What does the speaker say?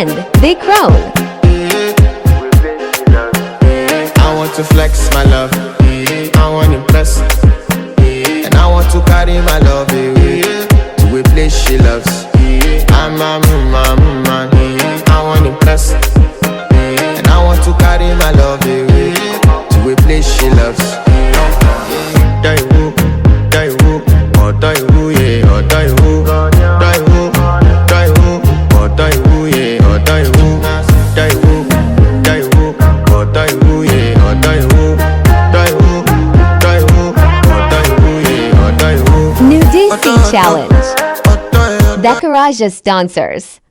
trend, they crown. I want to flex my love, I want to impress, and I want to carry my love away to a place she loves. I'm a man, I want to impress, and I want to carry my love away to a place she loves. Die who, or die who, yeah, or die who, die who, die who, or die who, yeah, or die who, die who, die who, or die who, yeah, or die who, die who, die who, or die who, yeah, or die who. Nudity Challenge. The Courageous Dancers.